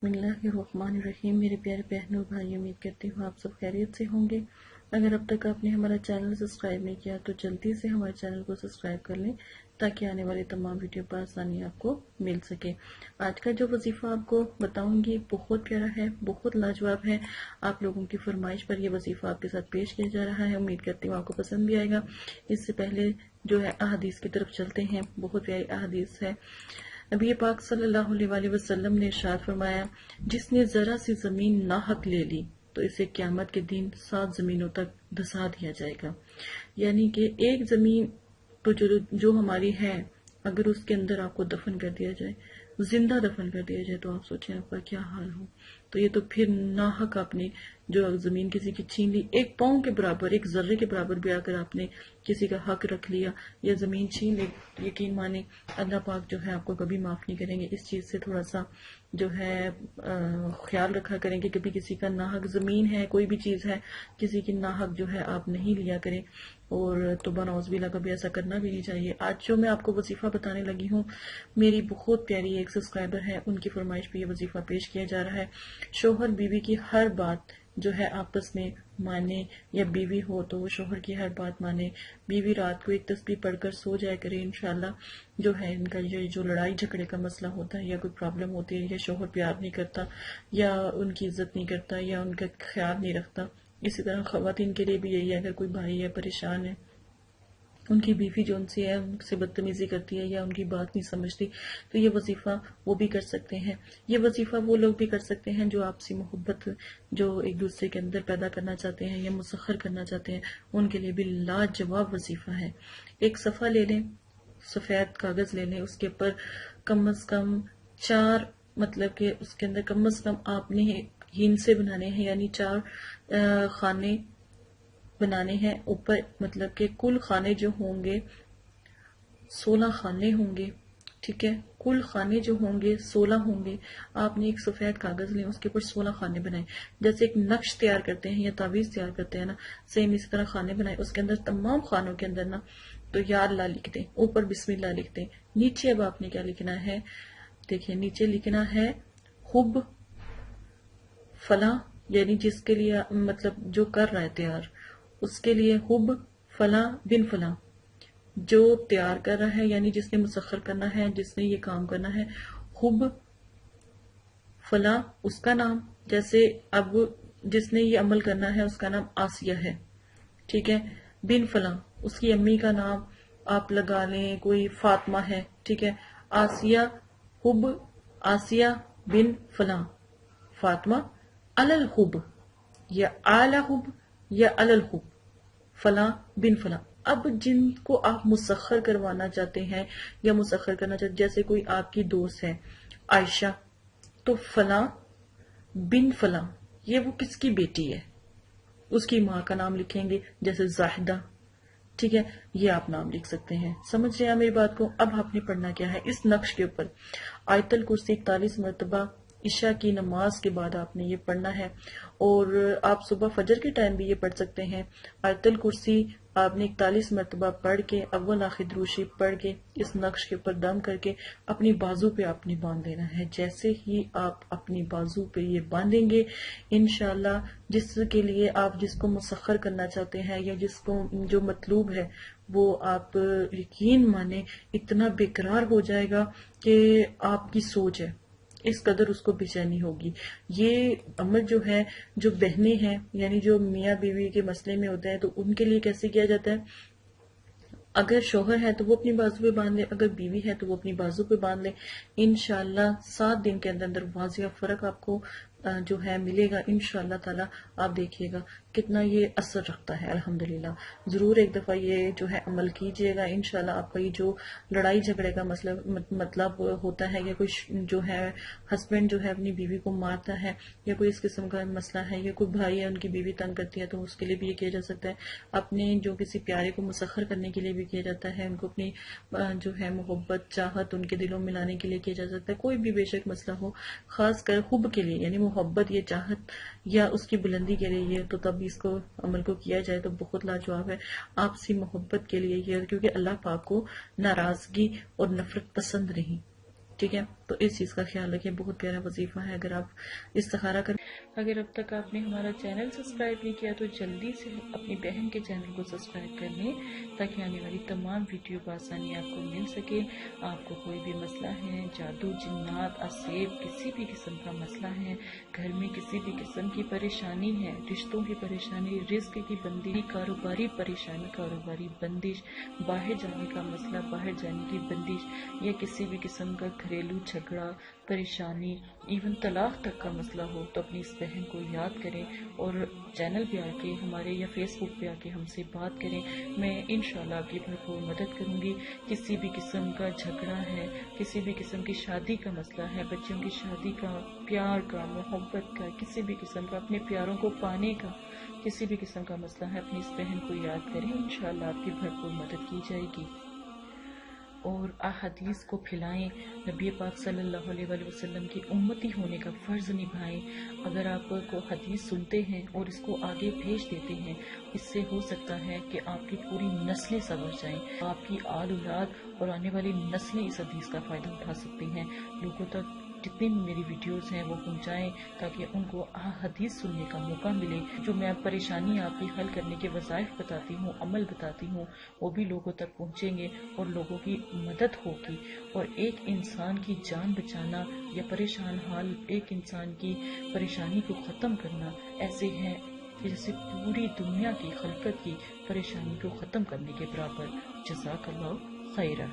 बिस्मिल्लाहिर्रहमानिर्रहीम। मेरे प्यारे बहनों और भाई, उम्मीद करती हूँ आप सब खैरियत से होंगे। अगर अब तक आपने हमारा चैनल सब्सक्राइब नहीं किया तो जल्दी से हमारे चैनल को सब्सक्राइब कर लें ताकि आने वाले तमाम वीडियो पर आसानी आपको मिल सके। आज का जो वजीफ़ा आपको बताऊंगी बहुत प्यारा है, बहुत लाजवाब है। आप लोगों की फरमाइश पर यह वजीफ़ा आपके साथ पेश किया जा रहा है। उम्मीद करती हूँ आपको पसंद भी आएगा। इससे पहले जो है अहादीस की तरफ चलते हैं। बहुत प्यारी अहादीस है। नबी पाक सल्लल्लाहु अलैहि वसल्लम ने इरशाद फरमाया, जिसने जरा सी जमीन नाहक ले ली तो इसे क़यामत के दिन 7 जमीनों तक धंसा दिया जाएगा। यानी कि एक जमीन तो जो हमारी है, अगर उसके अंदर आपको दफन कर दिया जाए, जिंदा दफन कर दिया जाए, तो आप सोचें आपका क्या हाल हो। तो ये तो फिर नाहक आपने जो जमीन किसी की छीन ली, एक पाँव के बराबर, एक जर्रे के बराबर भी अगर आपने किसी का हक रख लिया या जमीन छीन ली, यकीन माने अल्लाह पाक जो है आपको कभी माफ नहीं करेंगे। इस चीज से थोड़ा सा जो है ख्याल रखा करें कि कभी किसी का नाहक, जमीन है कोई भी चीज है, किसी की नाहक जो है आप नहीं लिया करें। और तौबा नौज़बिल्लाह, कभी ऐसा करना भी नहीं चाहिए। आज जो मैं आपको वजीफा बताने लगी हूँ, मेरी बहुत प्यारी एक सब्सक्राइबर है, उनकी फरमाइश पे ये वजीफा पेश किया जा रहा है। शोहर बीवी की हर बात जो है आपस में माने, या बीवी हो तो वो शोहर की हर बात माने। बीवी रात को एक तस्बीह पढ़कर सो जाया करे। इंशाल्लाह जो है इनका ये जो लड़ाई झगड़े का मसला होता है या कोई प्रॉब्लम होती है, या शोहर प्यार नहीं करता या उनकी इज्जत नहीं करता या उनका ख्याल नहीं रखता, इसी तरह खवातीन के लिए भी यही है। अगर कोई भाई है परेशान है, उनकी बीवी जो उनसे है उनसे बदतमीजी करती है या उनकी बात नहीं समझती, तो ये वजीफा वो भी कर सकते हैं। ये वजीफा वो लोग भी कर सकते हैं जो आपसी मोहब्बत जो एक दूसरे के अंदर पैदा करना चाहते हैं या मुसख्खर करना चाहते हैं, उनके लिए भी लाजवाब वजीफा है। एक सफ़ा ले लें, सफ़ेद कागज ले लें, उसके ऊपर कम अज कम 4, मतलब कि उसके अंदर कम अज कम आपने हिंसे बनाने हैं, यानी 4 खाने बनाने हैं ऊपर। मतलब कि कुल खाने जो होंगे 16 खाने होंगे, ठीक है। कुल खाने जो होंगे 16 होंगे। आपने एक सफेद कागज लें, उसके ऊपर 16 खाने बनाए। जैसे एक नक्श तैयार करते हैं या तावीज तैयार करते हैं ना, सेम इसी तरह खाने बनाए। उसके अंदर तमाम खानों के अंदर ना तो या अल्लाह लिख दें, ऊपर बिस्मिल्लाह लिख दें। नीचे अब आपने क्या लिखना है, देखिए नीचे लिखना है हुब फला, यानी जिसके लिए मतलब जो कर रहा है तैयार, उसके लिए हुब फला बिन फला, जो तैयार कर रहा है यानी जिसने मुसख्खर करना है, जिसने ये काम करना है। हुब फला उसका नाम, जैसे अब जिसने ये अमल करना है उसका नाम आसिया है, ठीक है। बिन फला उसकी अम्मी का नाम आप लगा लें, कोई फातिमा है, ठीक है। आसिया, हुब आसिया बिन फला फातिमा अलल हुब, या आला हुब या अलल हुब फला बिन फला। अब जिनको आप मुसख्खर करवाना चाहते हैं या मुसख्खर करना चाहते, जैसे कोई आपकी दोस्त है आयशा, तो फला बिन फला ये वो किसकी बेटी है, उसकी माँ का नाम लिखेंगे, जैसे जाहिदा, ठीक है। ये आप नाम लिख सकते हैं। समझ रहे हैं मेरी बात को। अब आपने पढ़ना क्या है, इस नक्श के ऊपर आयतल कुर्सी 41 मरतबा इशा की नमाज के बाद आपने ये पढ़ना है। और आप सुबह फजर के टाइम भी ये पढ़ सकते हैं। आयतल कुर्सी आपने 41 मरतबा पढ़ के अव्वल आखिर दुरूद पढ़ के इस नक्श के ऊपर दम करके अपनी बाजू पे आपने बांध लेना है। जैसे ही आप अपनी बाजू पे ये बांधेंगे, इंशाल्लाह जिसके लिए आप जिसको मुसख्खर करना चाहते हैं या जिसको जो मतलूब है, वो आप यकीन माने इतना बेकरार हो जाएगा कि आपकी सोच है इस कदर उसको बेचैनी होगी। ये अमल जो है, जो बहनें हैं यानी जो मियाँ बीवी के मसले में होते हैं, तो उनके लिए कैसे किया जाता है। अगर शोहर है तो वो अपनी बाजू पे बांध ले, अगर बीवी है तो वो अपनी बाजू पे बांध ले। इंशाल्लाह 7 दिन के अंदर अंदर वाजिया फर्क आपको जो है मिलेगा। इंशाल्लाह ताला आप देखिएगा कितना ये असर रखता है। अल्हम्दुलिल्लाह, जरूर एक दफा ये जो है अमल कीजिएगा। इंशाल्लाह आपका ये जो लड़ाई झगड़े का मतलब होता है, या कोई जो है हस्बैंड जो है अपनी बीवी को मारता है, या कोई इस किस्म का मसला है, या कोई भाई है उनकी बीवी तंग करती है, तो उसके लिए भी ये किया जा सकता है। अपने जो किसी प्यारे को मुसख्खर करने के लिए भी किया जाता है, उनको अपनी जो है मोहब्बत चाहत उनके दिलों में लाने के लिए किया जा सकता है। कोई भी बेशक मसला हो, खास कर हुब के लिए यानी मोहब्बत या चाहत या उसकी बुलंदी के लिए, तो तब इसको अमल को किया जाए तो बहुत लाजवाब है। आपसी मोहब्बत के लिए ये, क्योंकि अल्लाह पाक को नाराजगी और नफरत पसंद नहीं, ठीक है। तो इस चीज़ का ख्याल रखें। बहुत प्यारा वजीफा है। अगर आप इस्तिखारा कर, अगर अब तक आपने हमारा चैनल सब्सक्राइब नहीं किया तो जल्दी से अपनी बहन के चैनल को सब्सक्राइब कर लें ताकि आने वाली तमाम वीडियो बआसानी आपको मिल सके। आपको कोई भी मसला है, जादू, जिन्नात, असेब, किसी भी किस्म का मसला है, घर में किसी भी किस्म की परेशानी है, रिश्तों की परेशानी, रिस्क की बंदी, कारोबारी परेशानी, कारोबारी बंदिश, बाहर जाने का मसला, बाहर जाने की बंदिश, या किसी भी किस्म का घरेलू झगड़ा, परेशानी, इवन तलाक तक का मसला हो तो अपनी इस बहन को याद करें और चैनल पे आके हमारे या फेसबुक पे आके हमसे बात करें। मैं इंशाल्लाह आपकी भरपूर मदद करूंगी। किसी भी किस्म का झगड़ा है, किसी भी किस्म की शादी का मसला है, बच्चों की शादी का, प्यार का, मोहब्बत का, किसी भी किस्म का अपने प्यारों को पाने का, किसी भी किस्म का मसला है, अपनी इस बहन को याद करें। इंशाल्लाह आपकी भरपूर मदद की जाएगी। और अहादीस को फैलाएं, नबी पाक सल्लल्लाहु अलैहि वसल्लम की उम्मती होने का फ़र्ज़ निभाएं। अगर आप को हदीस सुनते हैं और इसको आगे भेज देते हैं, इससे हो सकता है कि आपकी पूरी नस्लें संवर जाएं, आपकी आल औलाद और आने वाली नस्लें इस हदीस का फ़ायदा उठा सकती हैं। लोगों तक जितनी भी मेरी वीडियोस हैं वो पहुंचाएं ताकि उनको हदीस सुनने का मौका मिले। जो मैं परेशानी आपकी हल करने के वज़ाइफ बताती हूँ, अमल बताती हूँ, वो भी लोगों तक पहुंचेंगे और लोगों की मदद होगी। और एक इंसान की जान बचाना या परेशान हाल एक इंसान की परेशानी को ख़त्म करना ऐसे है कि जैसे पूरी दुनिया की खलकत की परेशानी को ख़त्म करने के बराबर। जज़ाकल्लाह खैरा।